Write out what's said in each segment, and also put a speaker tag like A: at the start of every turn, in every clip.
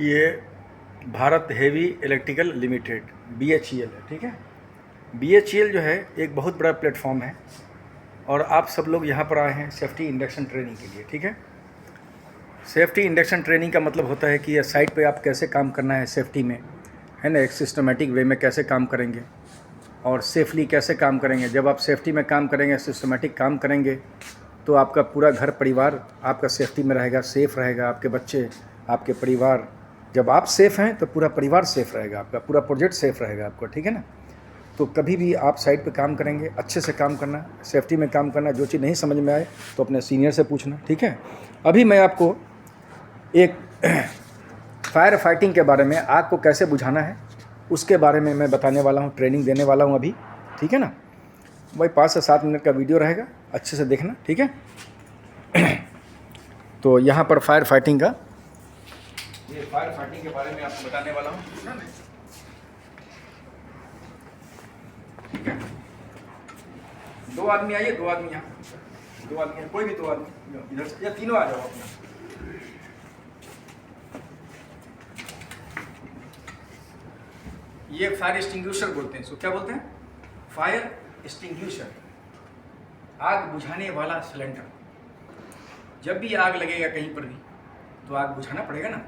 A: ये Bharat heavy electrical limited BHEL है, ठीक है। BHEL जो है एक बहुत बड़ा प्लेटफॉर्म है और आप सब लोग यहाँ पर आए हैं सेफ्टी इंडक्शन ट्रेनिंग के लिए, ठीक है। सेफ्टी इंडक्शन ट्रेनिंग का मतलब होता है कि ये साइट पे आप कैसे काम करना है सेफ्टी में, है ना, एक सिस्टमेटिक वे में कैसे काम करेंगे और सेफली कैसे काम करेंगे। जब आप सेफ्टी में काम करेंगे, सिस्टमेटिक काम करेंगे, तो आपका पूरा घर परिवार आपका सेफ्टी में रहेगा, सेफ़ रहेगा। आपके बच्चे, आपके परिवार, जब आप सेफ़ हैं तो पूरा परिवार सेफ़ रहेगा, आपका पूरा प्रोजेक्ट सेफ़ रहेगा आपको, ठीक है ना। तो कभी भी आप साइट पे काम करेंगे, अच्छे से काम करना, सेफ्टी में काम करना। जो चीज़ नहीं समझ में आए तो अपने सीनियर से पूछना, ठीक है। अभी मैं आपको एक फायर फाइटिंग के बारे में, आग को कैसे बुझाना है उसके बारे में मैं बताने वाला हूँ, ट्रेनिंग देने वाला हूँ अभी, ठीक है ना। भाई 5 से 7 मिनट का वीडियो रहेगा, अच्छे से देखना, ठीक है। तो यहाँ पर फायर फाइटिंग के बारे में आपको बताने वाला हूँ, ठीक है। 2 आदमी आइए, 2 आदमी यहाँ, 2 आदमी, कोई भी 2 आदमी इधर से, या तीनों आ जाओ अपना। ये फायर एक्सटिंग्विशर बोलते हैं, इसको क्या बोलते हैं? फायर एक्सटिंग्विशर, आग बुझाने वाला सिलेंडर। जब भी आग लगेगा कहीं पर भी तो आग बुझाना पड़ेगा ना,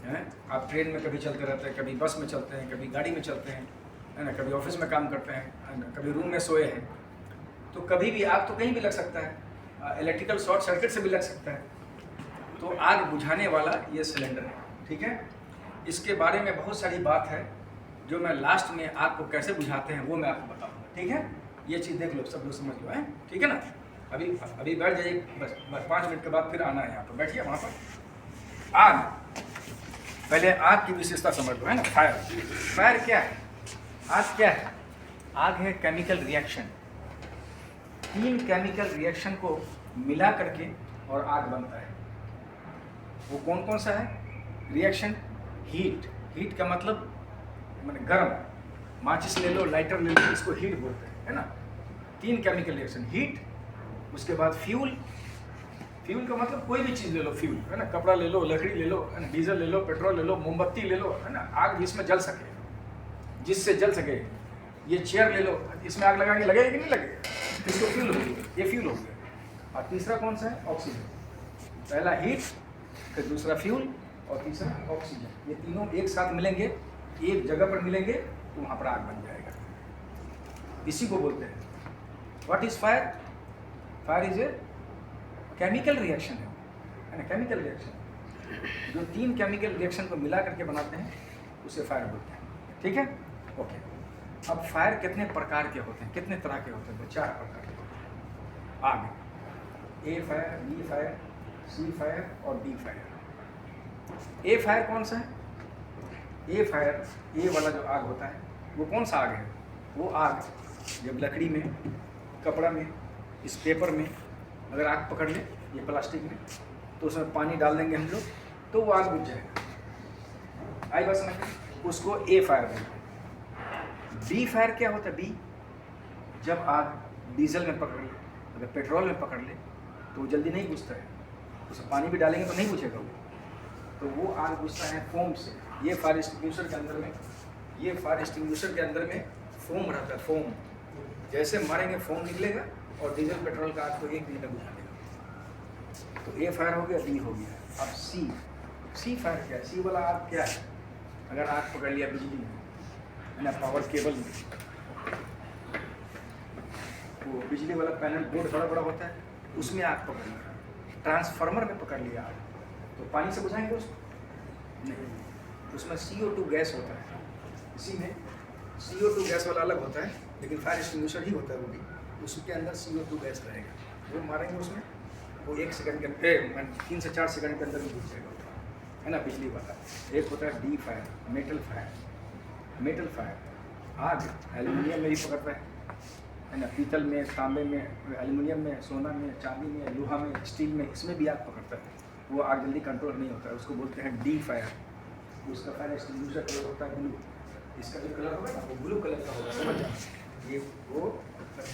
A: है। आप ट्रेन में कभी चलते रहते हैं, कभी बस में चलते हैं, कभी गाड़ी में चलते हैं, है ना, कभी ऑफिस में काम करते हैं, है ना, कभी रूम में सोए हैं, तो कभी भी आग तो कहीं भी लग सकता है, इलेक्ट्रिकल शॉर्ट सर्किट से भी लग सकता है। तो आग बुझाने वाला ये सिलेंडर है, ठीक है। इसके बारे में बहुत सारी बात है जो मैं लास्ट में आग को कैसे बुझाते हैं वो मैं आपको बताऊंगा, ठीक है। ये चीज़ देख लो, सब लोग समझ लो, है, ठीक है ना। अभी बैठ जाइए, बस 5 मिनट के बाद फिर आना है यहाँ पर, बैठिए वहाँ पर। आग, पहले आग की विशेषता समझ लो, है ना। फायर क्या है? आग क्या है? आग है केमिकल रिएक्शन। 3 केमिकल रिएक्शन को मिला करके और आग बनता है। वो कौन कौन सा है रिएक्शन? हीट का मतलब मैंने गर्म, माचिस ले लो, लाइटर ले लो, इसको हीट बोलते हैं, है ना। 3 केमिकल रिएक्शन, हीट, उसके बाद फ्यूल का मतलब कोई भी चीज़ ले लो, फ्यूल, है ना, कपड़ा ले लो, लकड़ी ले लो, है ना, डीजल ले लो, पेट्रोल ले लो, मोमबत्ती ले लो, है ना, आग जिसमें जल सके, जिससे जल सके। ये चेयर ले लो, इसमें आग लगाएंगे, लगेगा कि नहीं लगेगा? इसको फ्यूल हो गया, ये फ्यूल हो गया। और तीसरा कौन सा है? ऑक्सीजन। पहला हीट, फिर दूसरा फ्यूल और तीसरा ऑक्सीजन। ये तीनों एक साथ मिलेंगे, एक जगह पर मिलेंगे तो वहाँ पर आग बन जाएगा। इसी को बोलते हैं what is fire? Fire is a chemical reaction, है ना, केमिकल रिएक्शन। जो 3 केमिकल रिएक्शन को मिला करके बनाते हैं उसे फायर बोलते हैं, ठीक है, ओके। अब फायर कितने प्रकार के होते हैं, कितने तरह के होते हैं? तो 4 प्रकार के होते हैं आग। ए fire, B fire, C fire और डी फायर। ए फायर कौन सा है? ए फायर, ए वाला जो आग होता है वो कौन सा आग है? वो आग जब लकड़ी में, कपड़ा में, इस पेपर में अगर आग पकड़ ले, ये प्लास्टिक में, तो उसमें पानी डाल देंगे हम लोग तो वो आग बुझ जाएगा। आई बात समझ में? उसको ए फायर बोलते हैं। बी फायर क्या होता है? बी, जब आग डीजल में पकड़ ले, अगर पेट्रोल में पकड़ ले तो वो जल्दी नहीं बुझता है, उसमें पानी भी डालेंगे तो नहीं बुझेगा वो, तो वो आग बुझता है फोम से। ये फायर एक्सटिंग्विशर के अंदर में, ये फायर एक्सटिंग्विशर के अंदर में फोम रहता है, फोम, जैसे मारेंगे फोम निकलेगा और डीजल पेट्रोल का आग को 1 मिनट में बुझा देगा। तो ए फायर हो गया, बी हो गया। अब सी फायर क्या है? सी वाला आग क्या है? अगर आग पकड़ लिया बिजली में, है ना, पावर केबल में, वो बिजली वाला पैनल बोर्ड बड़ा बड़ा होता है, उसमें आग पकड़ लिया, ट्रांसफार्मर में पकड़ लिया आग, तो पानी से बुझाएंगे उसको? नहीं, उसमें CO2 गैस होता है। इसी में CO2 गैस वाला अलग होता है, लेकिन फायर एक्सटिंग्विशर ही होता है वो भी, उसके अंदर CO2 गैस रहेगा, वो मारेंगे उसमें, वो 1 सेकंड के अंदर, 3 से 4 सेकंड के अंदर भी बुझ जाएगा, है ना, बिजली वाला। एक होता है डी फायर, मेटल फायर, आग एल्युमिनियम में भी पकड़ता है ना, पीतल में, तांबे में, एल्युमिनियम में, सोना में, चांदी में, लोहा में, स्टील में, इसमें भी आग पकड़ता है। वो आग जल्दी कंट्रोल नहीं होता है, उसको बोलते हैं डी फायर। उसका फायर एक्सटिंग्विशर कलर होता है ब्लू, इसका जो कलर होगा ना वो ब्लू कलर का होगा, समझ जाए। ये वो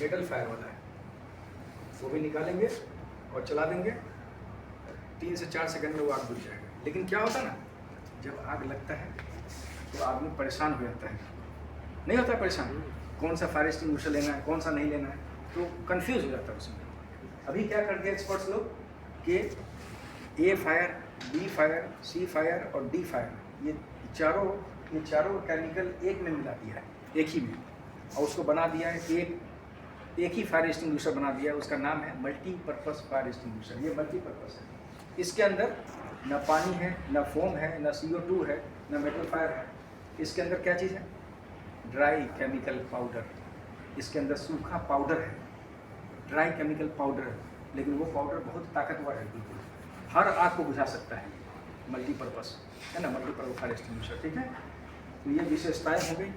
A: मेटल फायर वाला है, वो भी निकालेंगे और चला देंगे, 3 से 4 सेकंड में वो आग बुझ जाएगा। लेकिन क्या होता है ना, जब आग लगता है तो आदमी परेशान हो जाता है, नहीं होता है परेशान, कौन सा फायर एक्सटिंग्विशर लेना है, कौन सा नहीं लेना है, तो कंफ्यूज हो जाता है उसमें। अभी क्या कर दिया एक्सपर्ट्स लोग कि ए fire, B fire, C fire और डी फायर, ये चारों केमिकल एक में मिला दिया है, एक ही में, और उसको बना दिया है एक ही फायर एक्सटिंग्विशर बना दिया है। उसका नाम है मल्टीपर्पज़ फायर एक्सटिंग्विशर। ये मल्टीपर्पज़ है, इसके अंदर न पानी है, न फोम है, न CO2 है, न मेटल फायर है। इसके अंदर क्या चीज़ है? Dry chemical powder. इसके अंदर सूखा पाउडर है, ड्राई केमिकल पाउडर है, लेकिन वो पाउडर बहुत ताकतवर है, बिल्कुल हर आग को बुझा सकता है। मल्टीपर्पज़ है ना, मल्टीपर्पज़ फायर एक्सटिंग्विशर, ठीक है। तो ये विशेषताएं हो गई।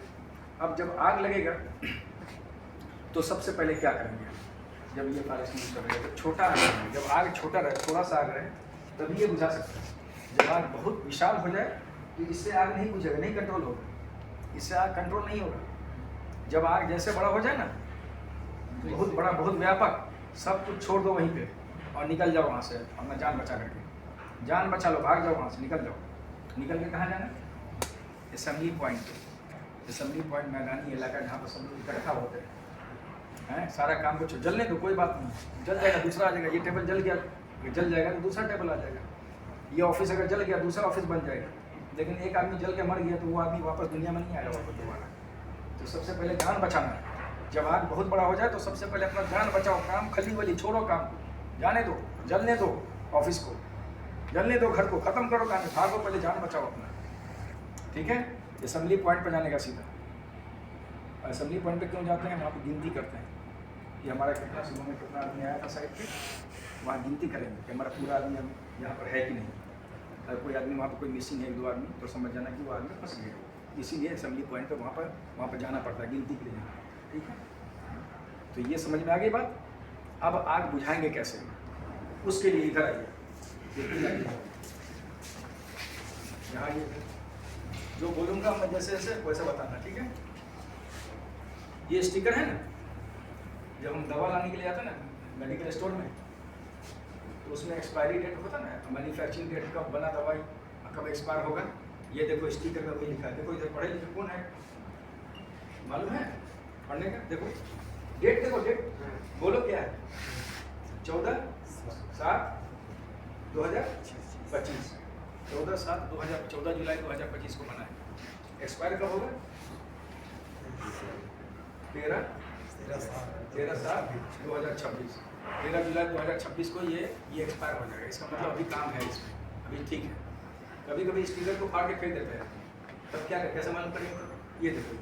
A: अब जब आग लगेगा तो सबसे पहले क्या करेंगे? जब ये फायर एक्सटिंग्विशर रहेगा तो छोटा आग है, जब आग छोटा रहे, थोड़ा सा आग रहे, तभी ये बुझा सकता है। जब आग बहुत विशाल हो जाए तो इससे आग नहीं बुझेगा, नहीं कंट्रोल होगा, इससे आग कंट्रोल नहीं होगा। जब आग जैसे बड़ा हो जाए ना, बहुत बड़ा, बहुत व्यापक, सब कुछ छोड़ दो वहीं पे और निकल जाओ वहाँ से, अपना जान बचा करके। जान बचा लो, भाग जाओ वहाँ से, निकल जाओ। निकल के कहाँ जाना? Assembly point. असेंबली पॉइंट मैदानी इलाका जहाँ पर सब लोग इकट्ठा होते हैं। सारा काम को जलने दो, कोई बात नहीं, जल जाएगा, दूसरा आ जाएगा। ये टेबल जल गया, जल जाएगा तो दूसरा टेबल आ जाएगा। ये ऑफिस अगर जल गया, दूसरा ऑफिस बन जाएगा। लेकिन एक आदमी जल के मर गया तो वो आदमी वापस दुनिया में नहीं आएगा वापस दोबारा। तो सबसे पहले जान बचाना है। जब आग बहुत बड़ा हो जाए तो सबसे पहले अपना जान बचाओ, काम खली वली छोड़ो, काम जाने दो, जलने दो, ऑफिस को जलने दो, घर को ख़त्म करो, काम भागो, पहले जान बचाओ अपना, ठीक है। असेंबली पॉइंट पर जाने का सीधा। असेंबली पॉइंट पे क्यों जाते हैं? वहाँ पे गिनती करते हैं कि हमारा कितना, सुबह में कितना आदमी आया था साइड पे, वहाँ गिनती करेंगे कि हमारा पूरा आदमी यहाँ पर है कि नहीं। अगर कोई आदमी वहाँ पर कोई मिसिंग है, 1-2 आदमी, तो समझ जाना कि वो आदमी फंस गया। इसीलिए असेंबली पॉइंट पर वहाँ पर जाना पड़ता है गिनती के लिए, ठीक है। तो ये समझ में आ गई बात। अब आग बुझाएंगे कैसे, उसके लिए इधर आइए। यहाँ ये जो बोलूँगा मैं जैसे जैसे वैसे बताना, ठीक है। ये स्टिकर है ना, जब हम दवा लाने के लिए आते हैं ना मेडिकल स्टोर में, तो उसमें एक्सपायरी डेट होता है ना, मैन्युफैक्चरिंग डेट कब बना दवाई, कब एक्सपायर होगा। ये देखो स्टिकर में वही लिखा है। देखो इधर पढ़े लिखे कौन है, मालूम है पढ़ने का? देखो डेट, देखो डेट, बोलो क्या है? 14/7/2025, 14 जुलाई 2025 को बना है। एक्सपायर कब होगा? 13/7/2026, 13 जुलाई 2026 को ये एक्सपायर हो जाएगा। इसका मतलब अभी काम है इसमें, अभी ठीक है। कभी कभी स्टिकर को फाड़ के फेंक देते हैं, तब क्या कैसे मालूम करेंगे? ये देखो,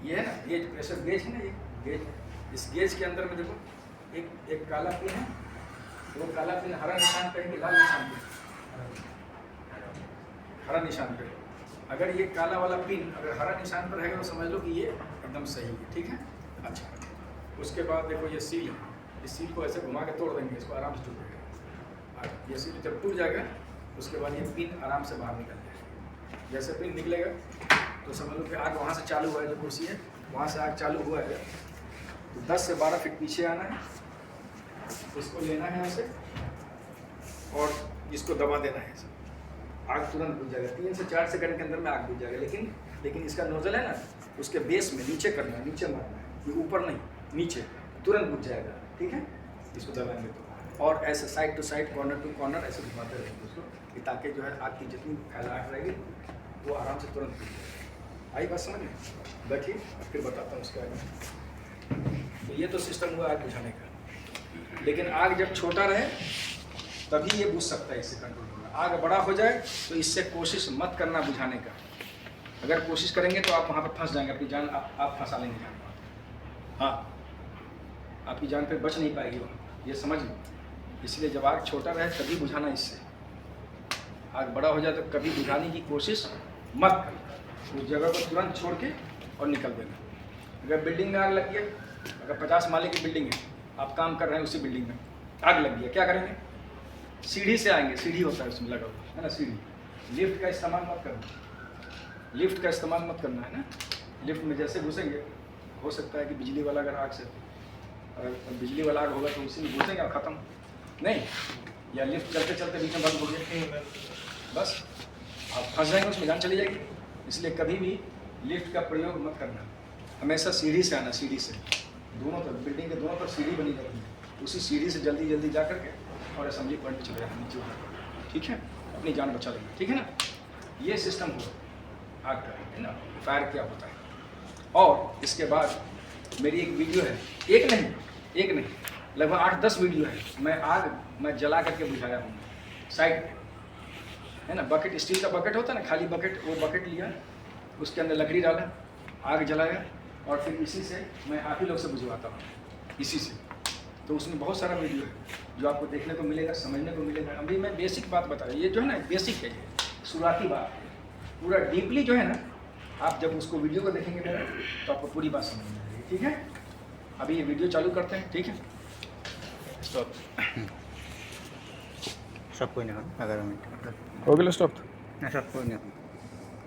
A: ये है ना, ये प्रेशर गेज है ना, ये गेज, इस गेज के अंदर में देखो एक काला पिन है, वो काला पिन हरा निशान पे है कि लाल निशान पे? हरा निशान पे। अगर ये काला वाला पिन अगर हरा निशान पर रहेगा तो समझ लो कि ये एकदम सही है, ठीक है। अच्छा, उसके बाद देखो ये सील है, इस सील को ऐसे घुमा के तोड़ देंगे, इसको आराम से टूटेगा। ये सील जब टूट जाएगा उसके बाद ये पिन आराम से बाहर निकल जाएगा। जैसे पिन निकलेगा तो समझ लो कि आग वहाँ से चालू हुआ है, जो कुर्सी है वहाँ से आग चालू हुआ है, तो 10 से 12 फीट पीछे आना है, उसको लेना है ऐसे और इसको दबा देना है। आग तुरंत बुझ जाएगा, 3 से 4 सेकंड के अंदर में आग बुझ जाएगा। लेकिन इसका नोजल है ना, उसके बेस में नीचे करना है, नीचे मारना है, ये ऊपर नहीं, नीचे, तुरंत बुझ जाएगा, ठीक है। इसको दबाएंगे तो, और ऐसे side to side, corner to corner ऐसे घुमाते रहेंगे उसको, ताकि जो है आग की जितनी फैलाहट रहेगी वो आराम से तुरंत बुझ जाएगा। आई बात समझ में? बैठिए फिर बताता हूँ उसके आगे। तो ये तो सिस्टम हुआ आग बुझाने का। लेकिन आग जब छोटा रहे तभी ये बुझ सकता है, इससे कंट्रोल होगा। आग बड़ा हो जाए तो इससे कोशिश मत करना बुझाने का। अगर कोशिश करेंगे तो आप वहाँ पर फंस जाएंगे, अपनी जान आप फंसा लेंगे जान। हाँ, आपकी जान पे बच नहीं पाएगी वहाँ, ये समझ लो। इसलिए जब आग छोटा रहे तभी बुझाना इससे। आग बड़ा हो जाए तो कभी बुझाने की कोशिश मत करना, उस जगह को तुरंत छोड़ के और निकल देना। अगर बिल्डिंग में आग लगी है, अगर 50 माले की बिल्डिंग है, आप काम कर रहे हैं उसी बिल्डिंग में, आग लगी है, क्या करेंगे? सीढ़ी से आएंगे, सीढ़ी होता है उसमें लगा हुआ है ना, सीढ़ी। लिफ्ट का इस्तेमाल मत करना, लिफ्ट का इस्तेमाल मत करना है ना। लिफ्ट में जैसे घुसेंगे, हो सकता है कि बिजली वाला अगर आग से, अगर बिजली वाला आग होगा तो उसी में घुसेंगे और ख़त्म नहीं, या लिफ्ट चलते चलते बीच में बंद हो गया, बस आप फंस जाएंगे, उसमें जान चली जाएगी। इसलिए कभी भी लिफ्ट का प्रयोग मत करना, हमेशा सीढ़ी से आना, सीढ़ी से। दोनों तरफ बिल्डिंग के दोनों तरफ सीढ़ी बनी रहती है, उसी सीढ़ी से जल्दी जल्दी जा करके और असेंबली पॉइंट पर चले जाना नीचे उतर, ठीक है, अपनी जान बचा लेंगे, ठीक है ना। ये सिस्टम हो आग का, है ना, फायर क्या होता है। और इसके बाद मेरी एक वीडियो है, एक नहीं लगभग 8-10 वीडियो है, मैं जला करके बुझाया हूँ साइड पे, है ना। बकेट, स्टील का बकेट होता है ना, खाली बकेट, वो बकेट लिया, उसके अंदर लकड़ी डाला, आग जलाया, और फिर इसी से मैं आप ही लोग से बुझवाता हूँ, इसी से। तो उसमें बहुत सारा वीडियो है जो आपको देखने को मिलेगा, समझने को मिलेगा। अभी मैं बेसिक बात बता रहा हूँ, ये जो है ना बेसिक है, ये शुरुआती बात है। पूरा डीपली जो है ना, आप जब उसको वीडियो को देखेंगे मेरा, तो आपको पूरी बात समझ में आएगी, ठीक है। अभी ये वीडियो चालू करते हैं, ठीक है, स्टॉप।
B: सब कोई नहीं, 11 मिनट
A: हो गया स्टॉप।
B: ना, सब कोई नहीं।